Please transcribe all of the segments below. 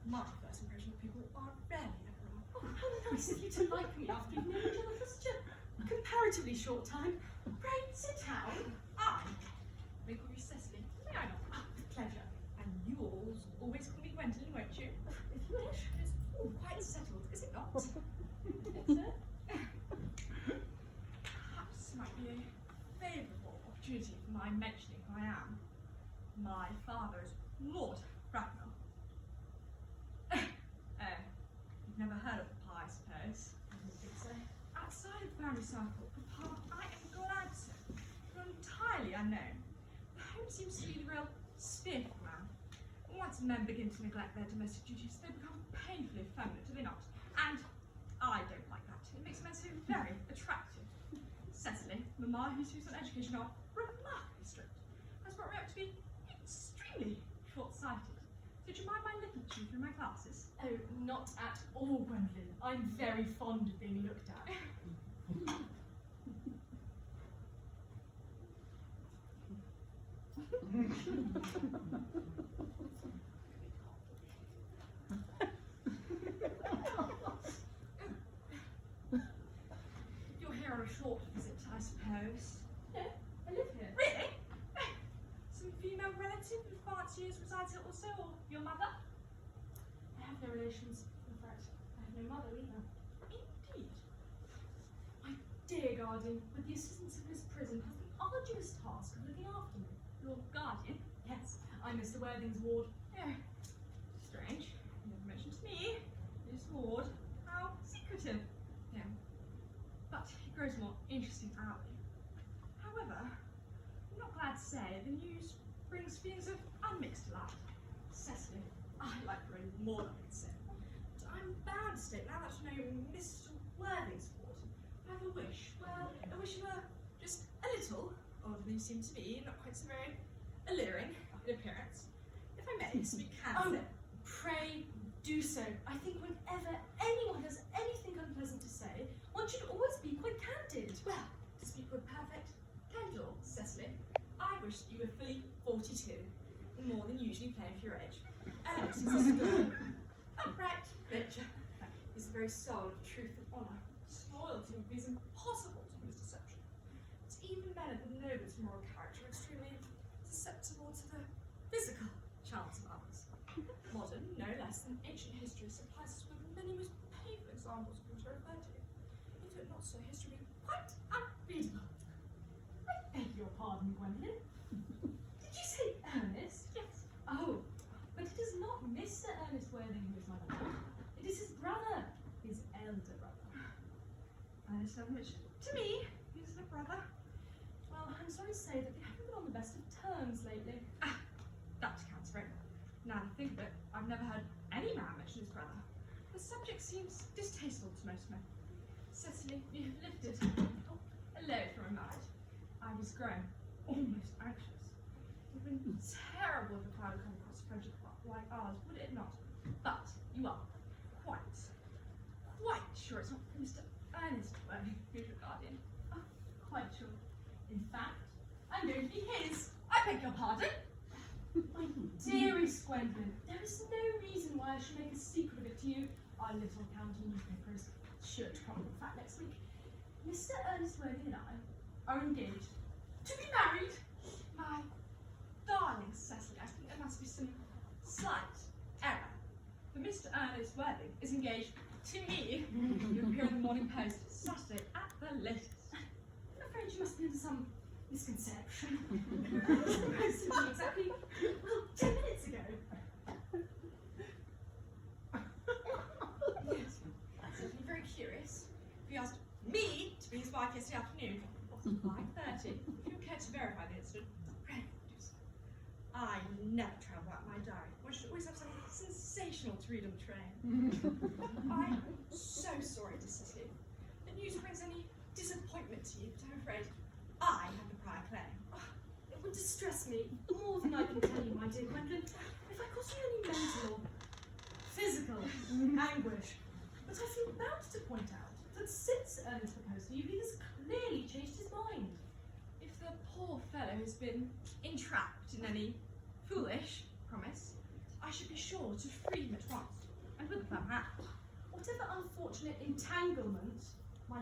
My first impression of people are rarely ever wrong. Oh, how nice of you to like me after you've known each other for such a comparatively short time. Pray, sit down. I may call you Cecily, may I not? Ah, with pleasure. And you always call me Gwendolyn, won't you? If you wish. It's all quite settled, is it not? Yes, sir. Perhaps it might be a favourable opportunity for my mentioning who I am. My father is Lord Bracknell. You've never heard of Papa, I suppose? I don't think so. Outside of the family circle, Papa, I am glad to say, you're entirely unknown. The home seems to be the real sphere for man. Once men begin to neglect their domestic duties, they become painfully effeminate, do they not? And I don't like that. It makes men so very attractive. Cecily, Mamma, whose views on education are remarkably strict, has brought me up to be extremely short-sighted. So do you mind my looking at you through my glasses? Oh, not at all, Gwendolyn. I'm very fond of being looked at. You're here on a short visit, I suppose. No, I live here. Really? Some female relative who fancy years resides here also, or your mother? I have no relations. In fact, I have no mother either. Indeed. My dear guardian, with the assistance of Miss Prison, has the arduous task of looking after me. Your guardian? Yes, I'm Mr. Worthing's ward. Yeah. Strange. You never mentioned to me. This ward. How secretive. Yeah. But it grows more interesting hourly. However, I'm not glad to say the news brings feelings of unmixed delight. Cecily, I like her more than I can say. But I'm bound to state now that you know Mr. Worthing's ward. I have a wish. Well, a wish you were just a little older than you seem to be, not quite so very alluring in appearance. If I may speak candidly. Oh, pray do so. I think whenever anyone has anything unpleasant to say, one should always be quite candid. Well, to speak with perfect candor, Cecily, I wish that you were fully 42, more than usually plain for your age. Ernest is upright, virtue is the very soul of truth and honour. Loyalty would be as impossible to his deception. But even men of the noblest moral character are extremely susceptible to the physical charms of others. Modern, no less than ancient history supplies us with many most painful examples of what I refer to. If it not so, history would be quite unreadable. I beg your pardon, Gwendolyn. Did you say Ernest? Yes. Oh, but it is not Mr. Ernest Worthing who is my lord. It is his brother, his elder brother. Ernest Danielewicz, to me, he's a brother. Well, I'm sorry to say that they haven't been on the best of terms lately. Ah, that counts for it. Now that I think of it, I've never heard any man mention his brother. The subject seems distasteful to most men. Cecily, you have lifted a load from a mind. I was growing almost anxious. It would have been terrible if I had come across a friendship like ours, would it not? But you are quite sure it's not Mr. Ernest Worthing who's your guardian. Oh, quite sure. In fact, I'm going to be his. I beg your pardon? My dearest Gwendolyn, there is no reason why I should make a secret of it to you. Our little county newspaper is sure to come with fact next week. Mr. Ernest Worthing and I are engaged to be married. My darling Cecily, I think there must be some slight error. For Mr. Ernest Worthing is engaged to me. You appear in the Morning Post Saturday at the latest. I'm afraid you must be under some misconception. I was supposed to be exactly, well, 10 minutes ago. Yes, that's certainly very curious. If you asked me to be his wife yesterday afternoon, at 5:30, if you care to verify the incident, pray do so. I never travel out my diary. One should always have something sensational to read on the train. I'm so sorry to Cecily. The news brings any disappointment to you, but I'm afraid I have the prior claim. It would distress me more than I can tell you, my dear Gwendolyn, if I caused you any mental or physical anguish. But I feel bound to point out that since Ernest proposed to you, he has clearly changed his mind. If the poor fellow has been entrapped in any foolish promise, I should be sure to free him at once, and with a firm hand. Whatever unfortunate entanglement my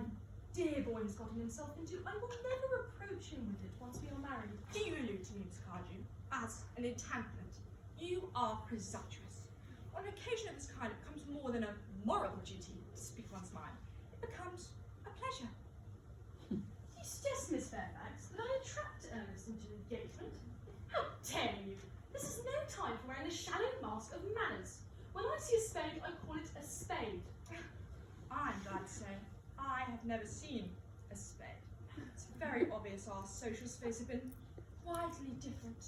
dear boy has gotten himself into, I will never reproach him with it once we are married. Do you allude to me, Miss Cardew, as an entanglement? You are presumptuous. On an occasion of this kind, it becomes more than a moral duty to speak one's mind. It becomes a pleasure. You suggest, Miss Fairfax, that I attract Ernest into an engagement? How dare you! This is no time for wearing a shallow mask of manners. When I see a spade, I call it a spade. I'm glad to say I have never seen a spade. It's very obvious our social spheres have been widely different.